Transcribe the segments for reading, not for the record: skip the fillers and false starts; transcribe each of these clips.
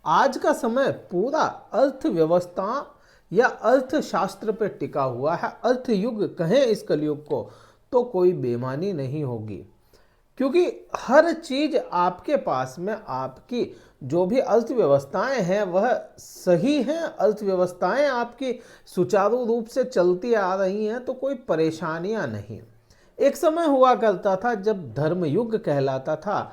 आज का समय पूरा अर्थव्यवस्था या अर्थशास्त्र पर टिका हुआ है। अर्थयुग कहें इस कलयुग को तो कोई बेमानी नहीं होगी, क्योंकि हर चीज आपके पास में, आपकी जो भी अर्थव्यवस्थाएं हैं वह सही हैं, अर्थव्यवस्थाएं आपकी सुचारू रूप से चलती आ रही हैं, तो कोई परेशानियां नहीं। एक समय हुआ करता था जब धर्मयुग कहलाता था,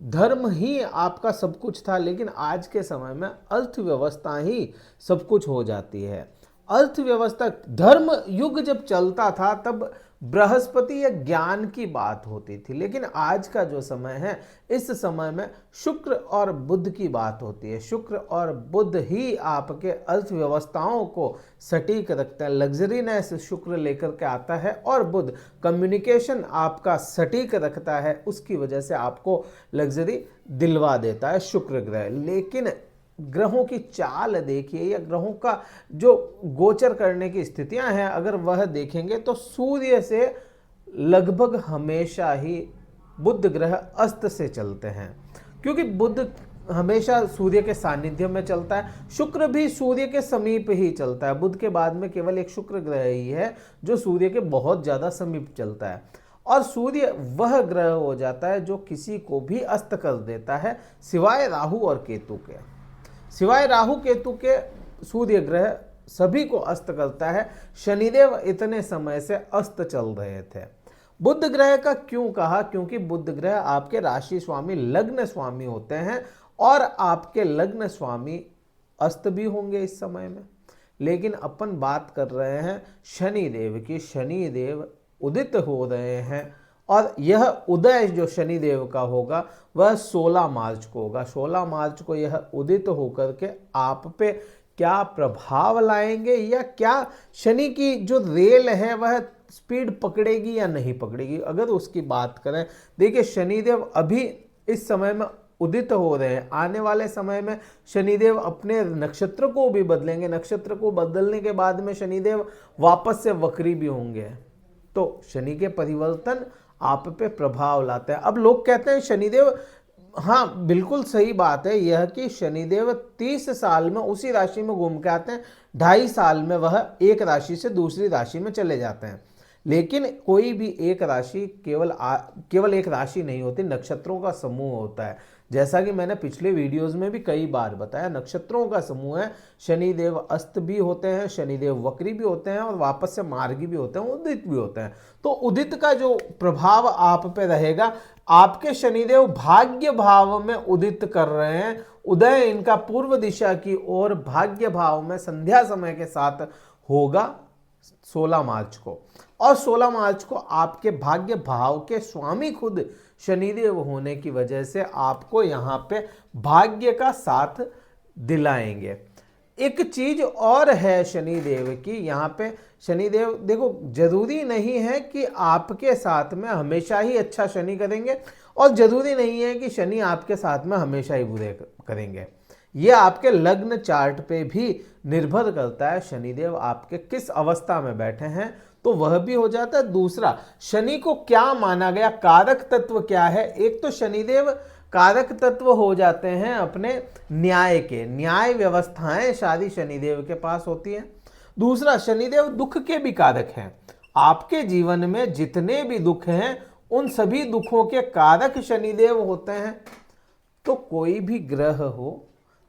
धर्म ही आपका सब कुछ था, लेकिन आज के समय में अर्थव्यवस्था ही सब कुछ हो जाती है। अर्थव्यवस्था, धर्म युग जब चलता था तब बृहस्पति या ज्ञान की बात होती थी, लेकिन आज का जो समय है इस समय में शुक्र और बुध की बात होती है। शुक्र और बुध ही आपके अर्थव्यवस्थाओं को सटीक रखते हैं। लग्जरीनेस शुक्र लेकर के आता है और बुध कम्युनिकेशन आपका सटीक रखता है, उसकी वजह से आपको लग्जरी दिलवा देता है शुक्र ग्रह। लेकिन ग्रहों की चाल देखिए या ग्रहों का जो गोचर करने की स्थितियां हैं अगर वह देखेंगे तो सूर्य से लगभग हमेशा ही बुध ग्रह अस्त से चलते हैं, क्योंकि बुध हमेशा सूर्य के सानिध्य में चलता है। शुक्र भी सूर्य के समीप ही चलता है। बुध के बाद में केवल एक शुक्र ग्रह ही है जो सूर्य के बहुत ज्यादा समीप चलता है, और सूर्य वह ग्रह हो जाता है जो किसी को भी अस्त कर देता है, सिवाय राहु और केतु के। सिवाय राहु केतु के सूर्य ग्रह सभी को अस्त करता है। शनिदेव इतने समय से अस्त चल रहे थे। बुध ग्रह का क्यों कहा? क्योंकि बुध ग्रह आपके राशि स्वामी, लग्न स्वामी होते हैं, और आपके लग्न स्वामी अस्त भी होंगे इस समय में। लेकिन अपन बात कर रहे हैं शनिदेव की। शनिदेव उदित हो रहे हैं, और यह उदय जो शनिदेव का होगा वह 16 मार्च को होगा। 16 मार्च को यह उदित होकर के आप पे क्या प्रभाव लाएंगे, या क्या शनि की जो रेल है वह स्पीड पकड़ेगी या नहीं पकड़ेगी, अगर उसकी बात करें। देखिए, शनिदेव अभी इस समय में उदित हो रहे हैं। आने वाले समय में शनिदेव अपने नक्षत्र को भी बदलेंगे। नक्षत्र को बदलने के बाद में शनिदेव वापस से वक्री भी होंगे। तो शनि के परिवर्तन आप पे प्रभाव लाते हैं। अब लोग कहते हैं शनिदेव, हाँ बिल्कुल सही बात है यह कि शनिदेव 30 साल में उसी राशि में घूम के आते हैं, 2.5 साल में वह एक राशि से दूसरी राशि में चले जाते हैं। लेकिन कोई भी एक राशि केवल एक राशि नहीं होती, नक्षत्रों का समूह होता है। जैसा कि मैंने पिछले वीडियोस में भी कई बार बताया, नक्षत्रों का समूह है। शनिदेव अस्त भी होते हैं, शनिदेव वक्री भी होते हैं, और वापस से मार्गी भी होते हैं, उदित भी होते हैं। तो उदित का जो प्रभाव आप पे रहेगा, आपके शनिदेव भाग्य भाव में उदित कर रहे हैं। उदय इनका पूर्व दिशा की ओर भाग्य भाव में संध्या समय के साथ होगा 16 मार्च को। और 16 मार्च को आपके भाग्य भाव के स्वामी खुद शनिदेव होने की वजह से आपको यहाँ पे भाग्य का साथ दिलाएंगे। एक चीज और है शनिदेव की, यहाँ पे शनिदेव देखो, जरूरी नहीं है कि आपके साथ में हमेशा ही अच्छा शनि करेंगे, और जरूरी नहीं है कि शनि आपके साथ में हमेशा ही बुरे करेंगे। ये आपके लग्न चार्ट पे भी निर्भर करता है शनिदेव आपके किस अवस्था में बैठे हैं, तो वह भी हो जाता है। दूसरा, शनि को क्या माना गया, कारक तत्व क्या है? एक तो शनिदेव कारक तत्व हो जाते हैं अपने न्याय के, न्याय व्यवस्थाएं सारी शनिदेव के पास होती हैं। दूसरा, शनिदेव दुख के भी कारक हैं। आपके जीवन में जितने भी दुख हैं उन सभी दुखों के कारक शनिदेव होते हैं। तो कोई भी ग्रह हो,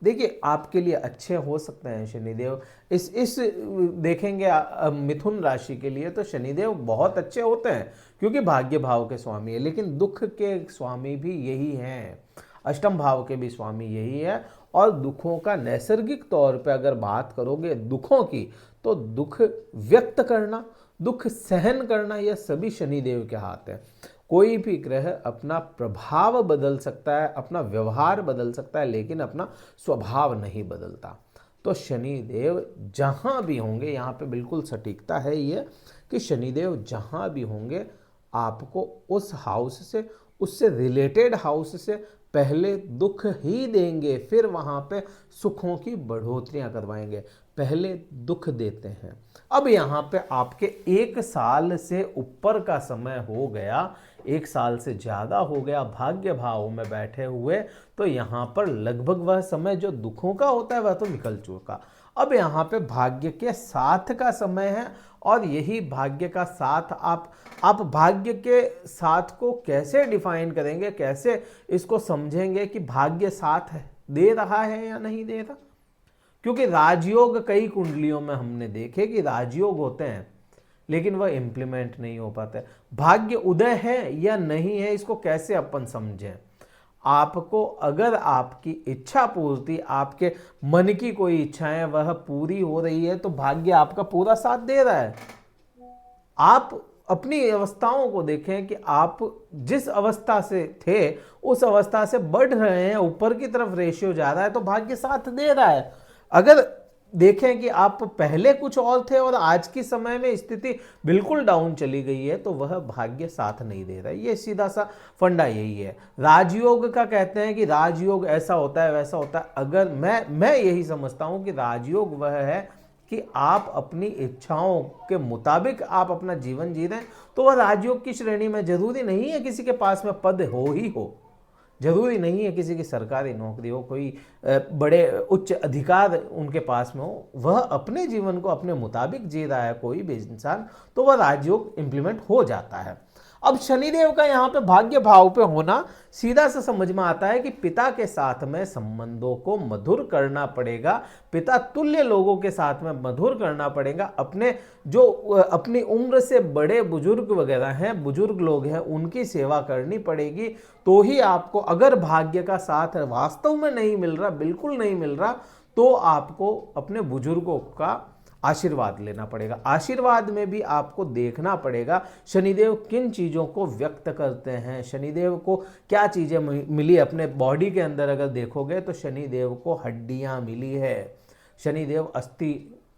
देखिए आपके लिए अच्छे हो सकते हैं शनिदेव। इस देखेंगे मिथुन राशि के लिए तो शनिदेव बहुत अच्छे होते हैं, क्योंकि भाग्य भाव के स्वामी है। लेकिन दुख के स्वामी भी यही हैं, अष्टम भाव के भी स्वामी यही है। और दुखों का नैसर्गिक तौर पे अगर बात करोगे दुखों की, तो दुख व्यक्त करना, दुख सहन करना, यह सभी शनिदेव के हाथ है। कोई भी ग्रह अपना प्रभाव बदल सकता है, अपना व्यवहार बदल सकता है, लेकिन अपना स्वभाव नहीं बदलता। तो शनिदेव जहाँ भी होंगे, यहाँ पे बिल्कुल सटीकता है ये कि शनिदेव जहाँ भी होंगे आपको उस हाउस से, उससे रिलेटेड हाउस से पहले दुख ही देंगे, फिर वहां पे सुखों की बढ़ोतरियां करवाएंगे। पहले दुख देते हैं। अब यहाँ पे आपके 1 साल से ऊपर का समय हो गया, 1 साल से ज़्यादा हो गया भाग्य भाव में बैठे हुए, तो यहाँ पर लगभग वह समय जो दुखों का होता है वह तो निकल चुका। अब यहाँ पे भाग्य के साथ का समय है, और यही भाग्य का साथ आप भाग्य के साथ को कैसे डिफाइन करेंगे, कैसे इसको समझेंगे कि भाग्य साथ है, दे रहा है या नहीं दे रहा। क्योंकि राजयोग कई कुंडलियों में हमने देखे कि राजयोग होते हैं लेकिन वह इंप्लीमेंट नहीं हो पाते। भाग्य उदय है या नहीं है, इसको कैसे अपन समझें। आपको अगर आपकी इच्छा पूर्ति, आपके मन की कोई इच्छाएं वह पूरी हो रही है तो भाग्य आपका पूरा साथ दे रहा है। आप अपनी अवस्थाओं को देखें कि आप जिस अवस्था से थे उस अवस्था से बढ़ रहे हैं, ऊपर की तरफ रेशियो जा रहा है, तो भाग्य साथ दे रहा है। अगर देखें कि आप पहले कुछ और थे और आज के समय में स्थिति बिल्कुल डाउन चली गई है, तो वह भाग्य साथ नहीं दे रहा है। ये सीधा सा फंडा यही है। राजयोग का कहते हैं कि राजयोग ऐसा होता है वैसा होता है। अगर मैं यही समझता हूं कि राजयोग वह है कि आप अपनी इच्छाओं के मुताबिक आप अपना जीवन जी रहे हैं, तो वह राजयोग की श्रेणी में। जरूरी नहीं है किसी के पास में पद हो ही हो, जरूरी नहीं है किसी की सरकारी नौकरी हो, कोई बड़े उच्च अधिकार उनके पास में हो, वह अपने जीवन को अपने मुताबिक जी रहा है कोई भी इंसान, तो वह राजयोग इंप्लीमेंट हो जाता है। अब शनिदेव का यहाँ पे भाग्य भाव पे होना सीधा से समझ में आता है कि पिता के साथ में संबंधों को मधुर करना पड़ेगा, पिता तुल्य लोगों के साथ में मधुर करना पड़ेगा। अपने जो अपनी उम्र से बड़े बुजुर्ग वगैरह हैं, बुजुर्ग लोग हैं, उनकी सेवा करनी पड़ेगी। तो ही आपको, अगर भाग्य का साथ वास्तव में नहीं मिल रहा, बिल्कुल नहीं मिल रहा, तो आपको अपने बुजुर्गों का आशीर्वाद लेना पड़ेगा। आशीर्वाद में भी आपको देखना पड़ेगा शनिदेव किन चीज़ों को व्यक्त करते हैं, शनिदेव को क्या चीज़ें मिली अपने बॉडी के अंदर। अगर देखोगे तो शनिदेव को हड्डियां मिली है। शनिदेव अस्थि,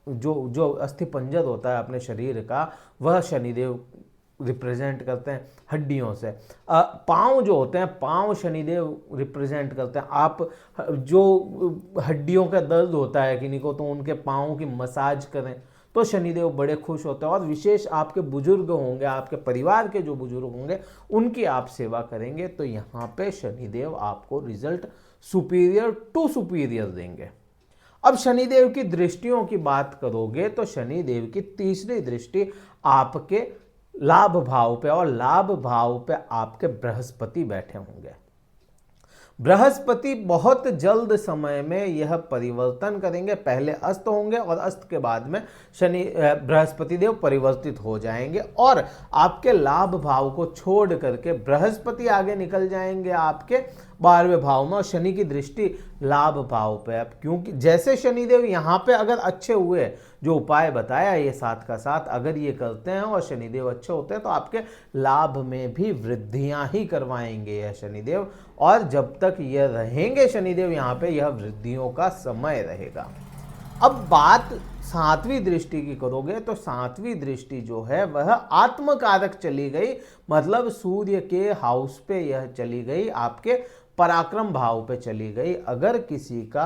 जो अस्थि पंजर होता है अपने शरीर का, वह शनिदेव रिप्रेजेंट करते हैं हड्डियों से। पाँव जो होते हैं, पाँव शनिदेव रिप्रेजेंट करते हैं। आप जो हड्डियों का दर्द होता है किन्हीं को, तो उनके पाँव की मसाज करें तो शनिदेव बड़े खुश होते हैं। और विशेष आपके बुजुर्ग होंगे, आपके परिवार के जो बुजुर्ग होंगे, उनकी आप सेवा करेंगे तो यहाँ पे शनिदेव आपको रिजल्ट सुपीरियर टू सुपीरियर देंगे। अब शनिदेव की दृष्टियों की बात करोगे तो शनिदेव की तीसरी दृष्टि आपके लाभ भाव पे, और लाभ भाव पे आपके बृहस्पति बैठे होंगे। बृहस्पति बहुत जल्द समय में यह परिवर्तन करेंगे। पहले अस्त होंगे और अस्त के बाद में बृहस्पति देव परिवर्तित हो जाएंगे और आपके लाभ भाव को छोड़ करके बृहस्पति आगे निकल जाएंगे आपके 12वें भाव में, और शनि की दृष्टि लाभ भाव पे है। क्योंकि जैसे शनिदेव यहाँ पे अगर अच्छे हुए, जो उपाय बताया ये साथ का साथ अगर ये करते हैं और शनिदेव अच्छे होते हैं, तो आपके लाभ में भी वृद्धियां ही करवाएंगे यह शनिदेव। और जब तक यह रहेंगे शनिदेव यहाँ पे, यह वृद्धियों का समय रहेगा। अब बात 7वीं दृष्टि की करोगे तो 7वीं दृष्टि जो है वह आत्मकारक चली गई, मतलब सूर्य के हाउस पे यह चली गई, आपके पराक्रम भाव पे चली गई। अगर किसी का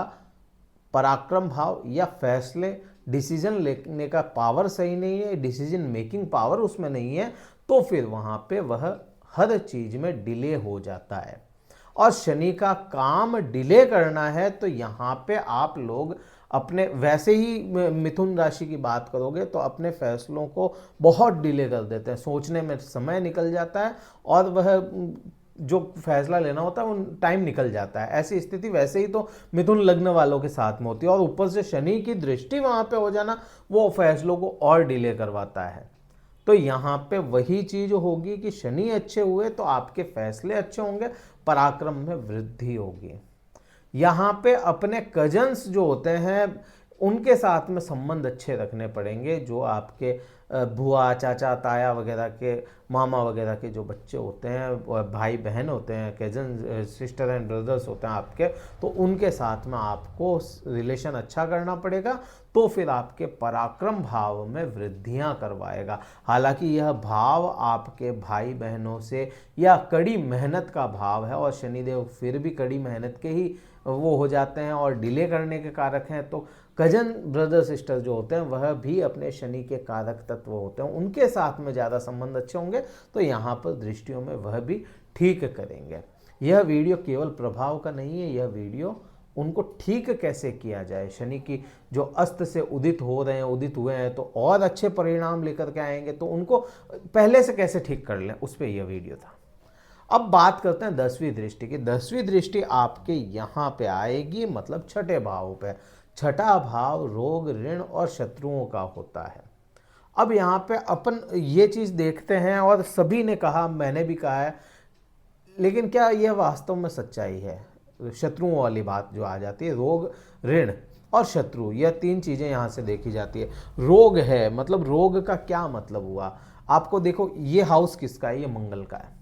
पराक्रम भाव या फैसले, डिसीजन लेने का पावर सही नहीं है, डिसीजन मेकिंग पावर उसमें नहीं है, तो फिर वहां पे वह हर चीज में डिले हो जाता है। और शनि का काम डिले करना है, तो यहाँ पे आप लोग अपने, वैसे ही मिथुन राशि की बात करोगे तो अपने फैसलों को बहुत डिले कर देते हैं, सोचने में समय निकल जाता है और वह जो फैसला लेना होता है वो टाइम निकल जाता है। ऐसी स्थिति वैसे ही तो मिथुन लग्न वालों के साथ में होती है, और ऊपर से शनि की दृष्टि वहां पे हो जाना वो फैसलों को और डिले करवाता है। तो यहाँ पे वही चीज होगी कि शनि अच्छे हुए तो आपके फैसले अच्छे होंगे, पराक्रम में वृद्धि होगी। यहाँ पे अपने कजन्स जो होते हैं उनके साथ में संबंध अच्छे रखने पड़ेंगे। जो आपके बुआ, चाचा, ताया वगैरह के, मामा वगैरह के जो बच्चे होते हैं, भाई बहन होते हैं, कजन सिस्टर एंड ब्रदर्स होते हैं आपके, तो उनके साथ में आपको रिलेशन अच्छा करना पड़ेगा। तो फिर आपके पराक्रम भाव में वृद्धियां करवाएगा। हालांकि यह भाव आपके भाई बहनों से या कड़ी मेहनत का भाव है, और शनिदेव फिर भी कड़ी मेहनत के ही वो हो जाते हैं और डिले करने के कारक हैं। तो कजन ब्रदर सिस्टर जो होते हैं वह भी अपने शनि के कारक तत्व होते हैं, उनके साथ में ज़्यादा संबंध अच्छे होंगे, तो यहाँ पर दृष्टियों में वह भी ठीक करेंगे। यह वीडियो केवल प्रभाव का नहीं है, यह वीडियो उनको ठीक कैसे किया जाए, शनि की जो अस्त से उदित हो रहे हैं, उदित हुए हैं तो और अच्छे परिणाम लेकर के आएंगे, तो उनको पहले से कैसे ठीक कर लें, उस पर यह वीडियो था। अब बात करते हैं 10वीं दृष्टि की। 10वीं दृष्टि आपके यहाँ पे आएगी, मतलब छठे भाव पे। छठा भाव रोग, ऋण और शत्रुओं का होता है। अब यहाँ पे अपन ये चीज़ देखते हैं, और सभी ने कहा, मैंने भी कहा है, लेकिन क्या यह वास्तव में सच्चाई है? शत्रुओं वाली बात जो आ जाती है, रोग, ऋण और शत्रु, यह 3 चीज़ें यहाँ से देखी जाती है। रोग है, मतलब रोग का क्या मतलब हुआ? आपको देखो, ये हाउस किसका है? ये मंगल का है।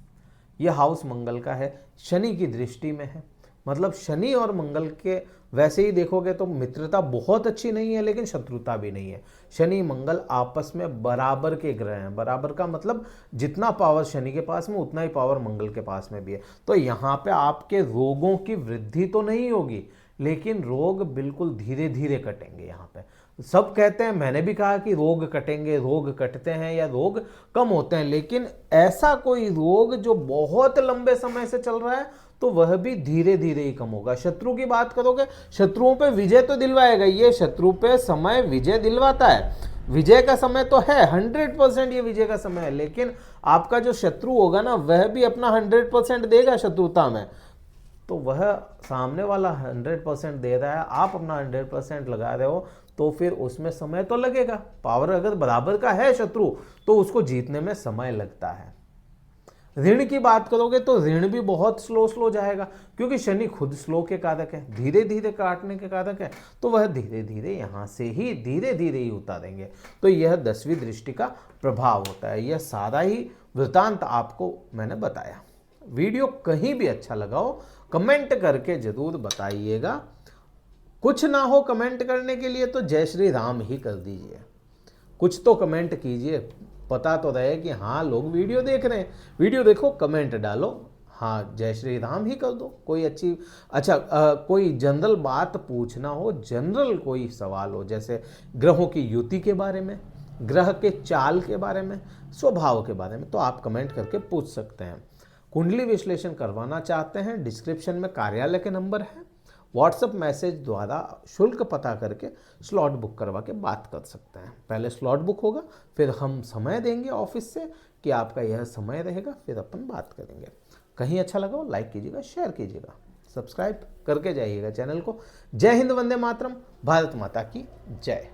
यह हाउस मंगल का है, शनि की दृष्टि में है। मतलब शनि और मंगल के वैसे ही देखोगे तो मित्रता बहुत अच्छी नहीं है, लेकिन शत्रुता भी नहीं है। शनि मंगल आपस में बराबर के ग्रह हैं। बराबर का मतलब जितना पावर शनि के पास में उतना ही पावर मंगल के पास में भी है। तो यहाँ पे आपके रोगों की वृद्धि तो नहीं होगी, लेकिन रोग बिल्कुल धीरे धीरे कटेंगे। यहाँ पे सब कहते हैं, मैंने भी कहा कि रोग कटेंगे, रोग कटते हैं या रोग कम होते हैं, लेकिन ऐसा कोई रोग जो बहुत लंबे समय से चल रहा है तो वह भी धीरे धीरे ही कम होगा। शत्रु की बात करोगे, शत्रुओं पे विजय तो दिलवाएगा, ये शत्रु पे समय विजय दिलवाता है, विजय का समय तो है, 100% ये विजय का समय है, लेकिन आपका जो शत्रु होगा ना, वह भी अपना 100% देगा शत्रुता में। तो वह सामने वाला 100% दे रहा है, आप अपना 100% लगा रहे हो, तो फिर उसमें समय तो लगेगा। पावर अगर बराबर का है शत्रु, तो उसको जीतने में समय लगता है। ऋण की बात करोगे तो ऋण भी बहुत स्लो जाएगा, क्योंकि शनि खुद स्लो के कारक है, धीरे धीरे काटने के कारक है, तो वह धीरे धीरे यहाँ से ही धीरे धीरे ही उतारेंगे। तो यह 10वीं दृष्टि का प्रभाव होता है। यह सारा ही वृतांत आपको मैंने बताया। वीडियो कहीं भी अच्छा लगा हो, कमेंट करके जरूर बताइएगा। कुछ ना हो कमेंट करने के लिए तो जय श्री राम ही कर दीजिए, कुछ तो कमेंट कीजिए, पता तो रहे कि हाँ लोग वीडियो देख रहे हैं। वीडियो देखो, कमेंट डालो, हाँ जय श्री राम ही कर दो। कोई अच्छी कोई जनरल बात पूछना हो, जनरल कोई सवाल हो, जैसे ग्रहों की युति के बारे में, ग्रह के चाल के बारे में, स्वभाव के बारे में, तो आप कमेंट करके पूछ सकते हैं। कुंडली विश्लेषण करवाना चाहते हैं, डिस्क्रिप्शन में कार्यालय के नंबर है, व्हाट्सएप मैसेज द्वारा शुल्क पता करके स्लॉट बुक करवा के बात कर सकते हैं। पहले स्लॉट बुक होगा, फिर हम समय देंगे ऑफिस से कि आपका यह समय रहेगा, फिर अपन बात करेंगे। कहीं अच्छा लगा हो लाइक कीजिएगा, शेयर कीजिएगा, सब्सक्राइब करके जाइएगा चैनल को। जय हिंद, वंदे मातरम, भारत माता की जय।